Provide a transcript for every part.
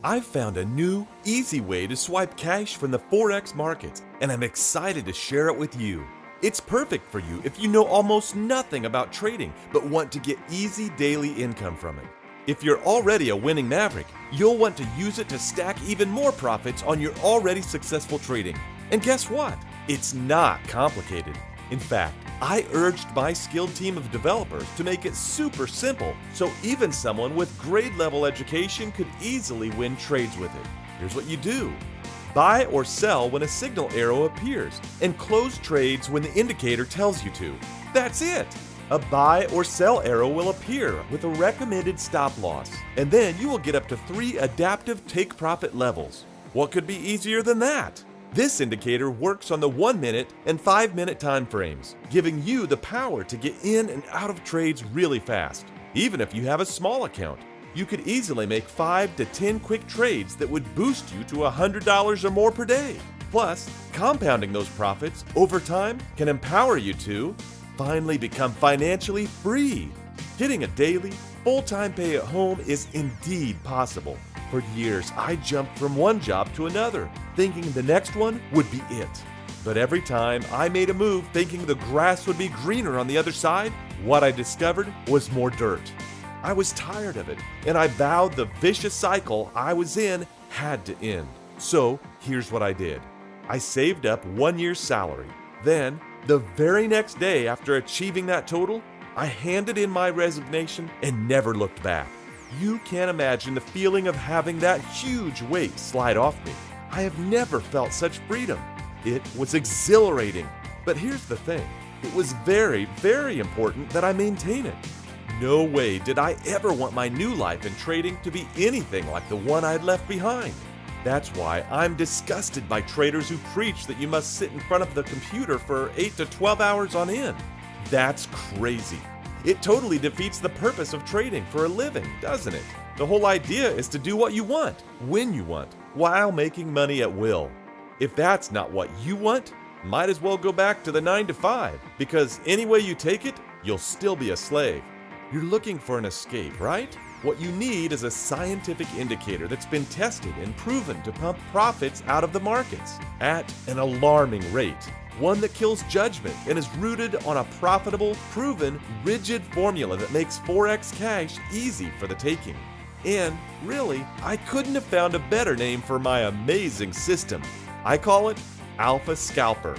I've found a new, easy way to swipe cash from the Forex markets, and I'm excited to share it with you. It's perfect for you if you know almost nothing about trading but want to get easy daily income from it. If you're already a winning maverick, you'll want to use it to stack even more profits on your already successful trading. And guess what? It's not complicated. In fact, I urged my skilled team of developers to make it super simple so even someone with grade level education could easily win trades with it. Here's what you do. Buy or sell when a signal arrow appears and close trades when the indicator tells you to. That's it! A buy or sell arrow will appear with a recommended stop loss, and then you will get up to 3 adaptive take profit levels. What could be easier than that? This indicator works on the 1-minute and 5-minute time frames, giving you the power to get in and out of trades really fast. Even if you have a small account, you could easily make 5 to 10 quick trades that would boost you to $100 or more per day. Plus, compounding those profits over time can empower you to finally become financially free. Getting a daily, full-time pay at home is indeed possible. For years, I jumped from one job to another, thinking the next one would be it. But every time I made a move thinking the grass would be greener on the other side, what I discovered was more dirt. I was tired of it, and I vowed the vicious cycle I was in had to end. So here's what I did. I saved up 1 year's salary. Then, the very next day after achieving that total, I handed in my resignation and never looked back. You can't imagine the feeling of having that huge weight slide off me. I have never felt such freedom. It was exhilarating. But here's the thing. It was very, very important that I maintain it. No way did I ever want my new life in trading to be anything like the one I'd left behind. That's why I'm disgusted by traders who preach that you must sit in front of the computer for 8 to 12 hours on end. That's crazy. It totally defeats the purpose of trading for a living, doesn't it? The whole idea is to do what you want, when you want, while making money at will. If that's not what you want, might as well go back to the 9 to 5, because any way you take it, you'll still be a slave. You're looking for an escape, right? What you need is a scientific indicator that's been tested and proven to pump profits out of the markets at an alarming rate. One that kills judgment and is rooted on a profitable, proven, rigid formula that makes Forex cash easy for the taking. And really, I couldn't have found a better name for my amazing system. I call it Alfa Scalper.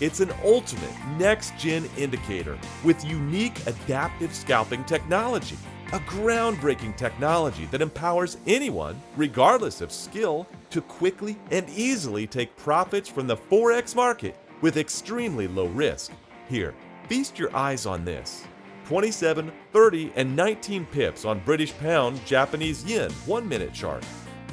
It's an ultimate next-gen indicator with unique adaptive scalping technology, a groundbreaking technology that empowers anyone, regardless of skill, to quickly and easily take profits from the Forex market with extremely low risk. Here, feast your eyes on this. 27, 30, and 19 pips on British pound, Japanese yen 1-minute chart.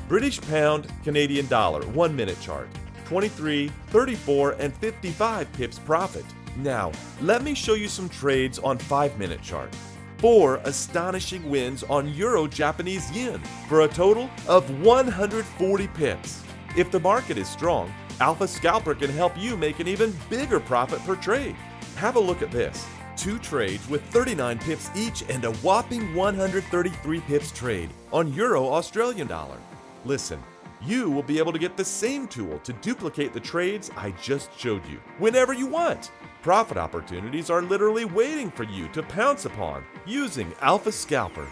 British pound, Canadian dollar 1-minute chart. 23, 34, and 55 pips profit. Now, let me show you some trades on 5-minute chart. 4 astonishing wins on Euro Japanese yen for a total of 140 pips. If the market is strong, Alfa Scalper can help you make an even bigger profit per trade. Have a look at this. 2 trades with 39 pips each and a whopping 133 pips trade on Euro Australian dollar. Listen, you will be able to get the same tool to duplicate the trades I just showed you whenever you want. Profit opportunities are literally waiting for you to pounce upon using Alfa Scalper.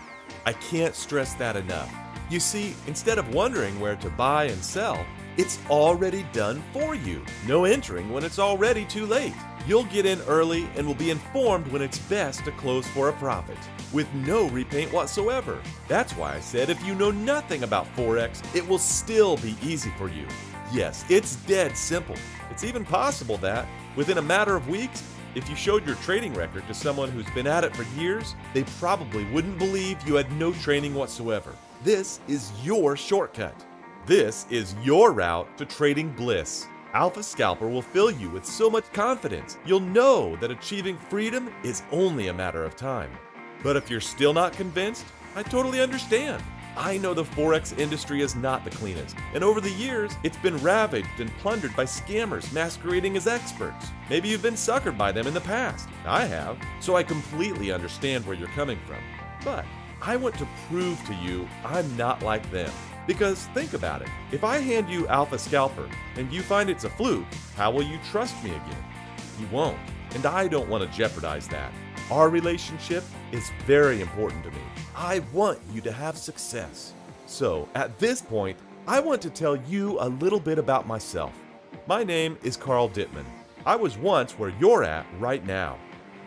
I can't stress that enough. You see, instead of wondering where to buy and sell, it's already done for you. No entering when it's already too late. You'll get in early and will be informed when it's best to close for a profit, with no repaint whatsoever. That's why I said if you know nothing about Forex, it will still be easy for you. Yes, it's dead simple. It's even possible that, within a matter of weeks, if you showed your trading record to someone who's been at it for years, they probably wouldn't believe you had no training whatsoever. This is your shortcut. This is your route to trading bliss. Alfa Scalper will fill you with so much confidence, you'll know that achieving freedom is only a matter of time. But if you're still not convinced, I totally understand. I know the Forex industry is not the cleanest, and over the years, it's been ravaged and plundered by scammers masquerading as experts. Maybe you've been suckered by them in the past. I have, so I completely understand where you're coming from. But I want to prove to you I'm not like them. Because think about it, if I hand you Alfa Scalper and you find it's a fluke, how will you trust me again? You won't, and I don't want to jeopardize that. Our relationship is very important to me. I want you to have success. So, at this point, I want to tell you a little bit about myself. My name is Carl Dittman. I was once where you're at right now.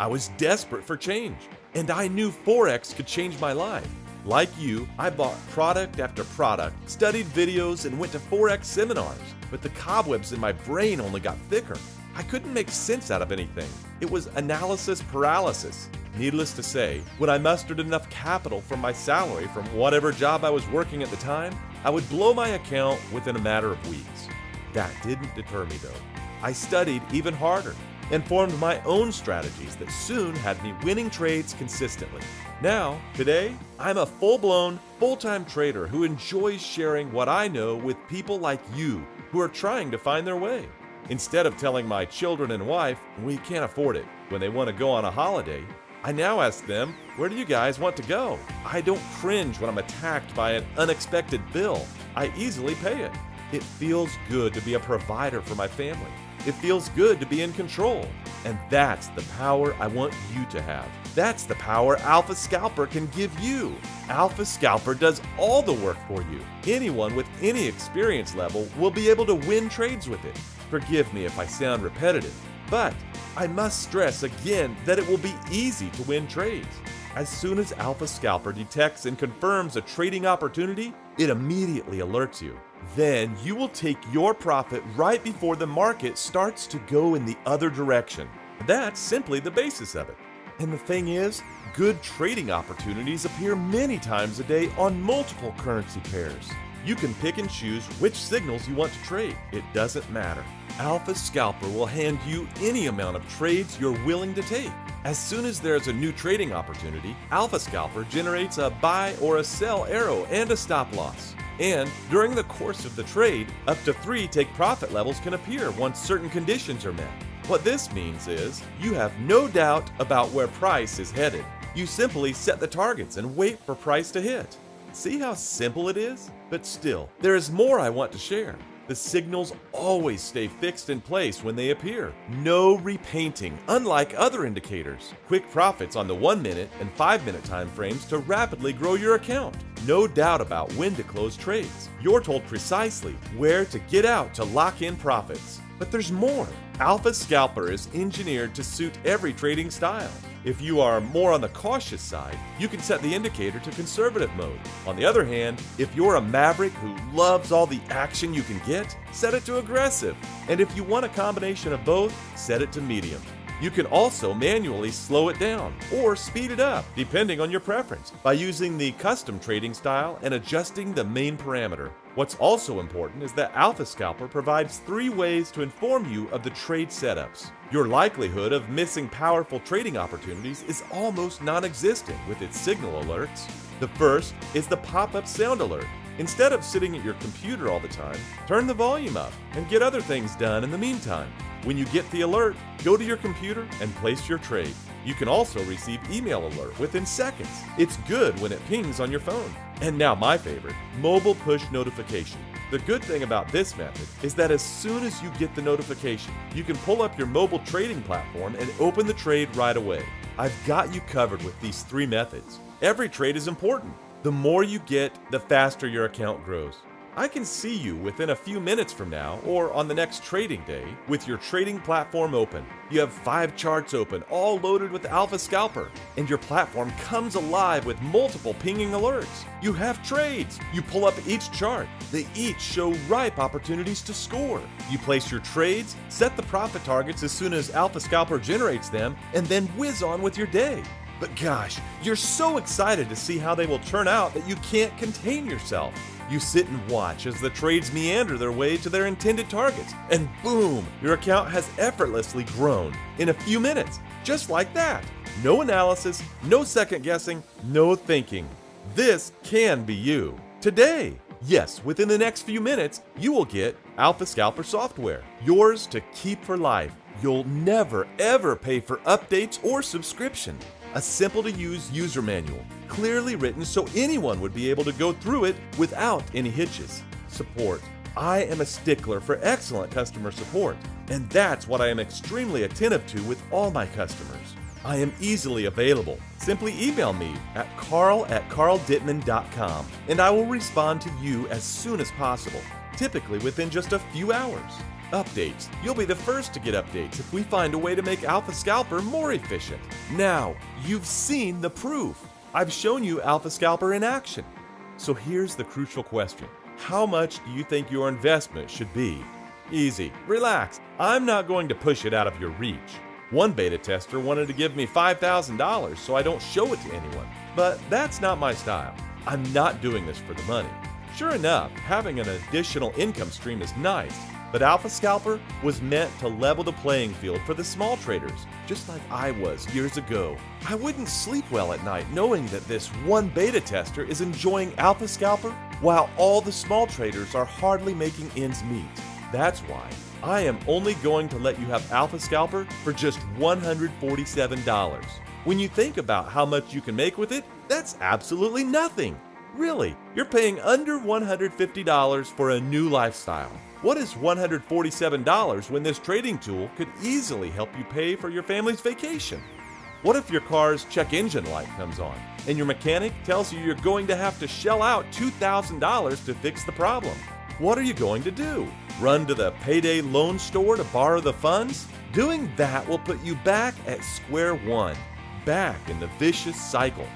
I was desperate for change, and I knew Forex could change my life. Like you, I bought product after product, studied videos, and went to Forex seminars, but the cobwebs in my brain only got thicker. I couldn't make sense out of anything. It was analysis paralysis. Needless to say, when I mustered enough capital from my salary from whatever job I was working at the time, I would blow my account within a matter of weeks. That didn't deter me though. I studied even harder and formed my own strategies that soon had me winning trades consistently. Now, today, I'm a full-blown, full-time trader who enjoys sharing what I know with people like you who are trying to find their way. Instead of telling my children and wife we can't afford it when they want to go on a holiday, I now ask them, where do you guys want to go? I don't cringe when I'm attacked by an unexpected bill. I easily pay it. It feels good to be a provider for my family. It feels good to be in control. And that's the power I want you to have. That's the power Alfa Scalper can give you. Alfa Scalper does all the work for you. Anyone with any experience level will be able to win trades with it. Forgive me if I sound repetitive, but I must stress again that it will be easy to win trades. As soon as Alfa Scalper detects and confirms a trading opportunity, it immediately alerts you. Then you will take your profit right before the market starts to go in the other direction. That's simply the basis of it. And the thing is, good trading opportunities appear many times a day on multiple currency pairs. You can pick and choose which signals you want to trade. It doesn't matter. Alfa Scalper will hand you any amount of trades you're willing to take. As soon as there's a new trading opportunity, Alfa Scalper generates a buy or a sell arrow and a stop loss. And during the course of the trade, up to 3 take profit levels can appear once certain conditions are met. What this means is you have no doubt about where price is headed. You simply set the targets and wait for price to hit. See how simple it is? But still, there is more I want to share. The signals always stay fixed in place when they appear. No repainting, unlike other indicators. Quick profits on the 1-minute and 5-minute time frames to rapidly grow your account. No doubt about when to close trades. You're told precisely where to get out to lock in profits. But there's more. Alfa Scalper is engineered to suit every trading style. If you are more on the cautious side, you can set the indicator to conservative mode. On the other hand, if you're a maverick who loves all the action you can get, set it to aggressive. And if you want a combination of both, set it to medium. You can also manually slow it down or speed it up, depending on your preference, by using the custom trading style and adjusting the main parameter. What's also important is that Alfa Scalper provides 3 ways to inform you of the trade setups. Your likelihood of missing powerful trading opportunities is almost non-existent with its signal alerts. The first is the pop-up sound alert. Instead of sitting at your computer all the time, turn the volume up and get other things done in the meantime. When you get the alert, go to your computer and place your trade. You can also receive email alert within seconds. It's good when it pings on your phone. And now my favorite, mobile push notification. The good thing about this method is that as soon as you get the notification, you can pull up your mobile trading platform and open the trade right away. I've got you covered with these 3 methods. Every trade is important. The more you get, the faster your account grows. I can see you within a few minutes from now or on the next trading day with your trading platform open. You have 5 charts open, all loaded with Alfa Scalper, and your platform comes alive with multiple pinging alerts. You have trades. You pull up each chart. They each show ripe opportunities to score. You place your trades, set the profit targets as soon as Alfa Scalper generates them, and then whiz on with your day. But gosh, you're so excited to see how they will turn out that you can't contain yourself. You sit and watch as the trades meander their way to their intended targets, and boom, your account has effortlessly grown in a few minutes, just like that. No analysis, no second guessing, no thinking. This can be you today. Yes, within the next few minutes, you will get Alfa Scalper software, yours to keep for life. You'll never ever pay for updates or subscription. A simple to use user manual, clearly written so anyone would be able to go through it without any hitches. Support. I am a stickler for excellent customer support, and that's what I am extremely attentive to with all my customers. I am easily available. Simply email me at carl@carldittman.com and I will respond to you as soon as possible, typically within just a few hours. Updates. You'll be the first to get updates if we find a way to make Alfa Scalper more efficient. Now, you've seen the proof. I've shown you Alfa Scalper in action. So here's the crucial question. How much do you think your investment should be? Easy. Relax. I'm not going to push it out of your reach. One beta tester wanted to give me $5,000 so I don't show it to anyone. But that's not my style. I'm not doing this for the money. Sure enough, having an additional income stream is nice, but Alfa Scalper was meant to level the playing field for the small traders, just like I was years ago. I wouldn't sleep well at night knowing that this one beta tester is enjoying Alfa Scalper while all the small traders are hardly making ends meet. That's why I am only going to let you have Alfa Scalper for just $147. When you think about how much you can make with it, that's absolutely nothing. Really, you're paying under $150 for a new lifestyle. What is $147 when this trading tool could easily help you pay for your family's vacation? What if your car's check engine light comes on and your mechanic tells you you're going to have to shell out $2,000 to fix the problem? What are you going to do? Run to the payday loan store to borrow the funds? Doing that will put you back at square one, back in the vicious cycle,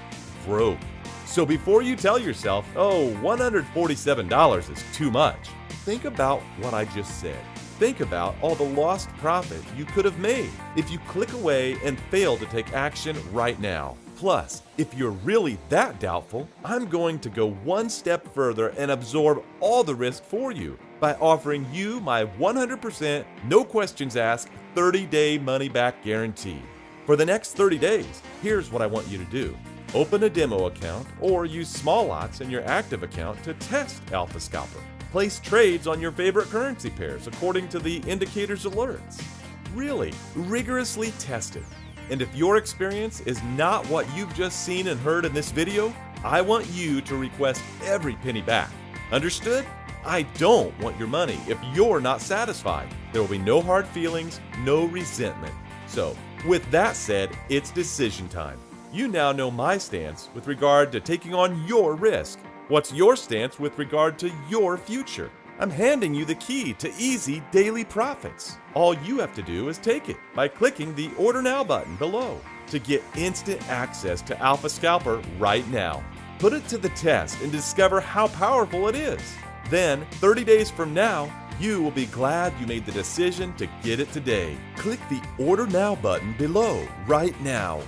broke. So before you tell yourself, oh, $147 is too much, think about what I just said. Think about all the lost profit you could have made if you click away and fail to take action right now. Plus, if you're really that doubtful, I'm going to go one step further and absorb all the risk for you by offering you my 100% no questions asked 30-day money-back guarantee. For the next 30 days, here's what I want you to do. Open a demo account or use small lots in your active account to test Alfa Scalper. Place trades on your favorite currency pairs according to the indicator's alerts. Really, rigorously test it. And if your experience is not what you've just seen and heard in this video, I want you to request every penny back. Understood? I don't want your money if you're not satisfied. There will be no hard feelings, no resentment. So, with that said, it's decision time. You now know my stance with regard to taking on your risk. What's your stance with regard to your future? I'm handing you the key to easy daily profits. All you have to do is take it by clicking the Order Now button below to get instant access to Alfa Scalper right now. Put it to the test and discover how powerful it is. Then, 30 days from now, you will be glad you made the decision to get it today. Click the Order Now button below right now.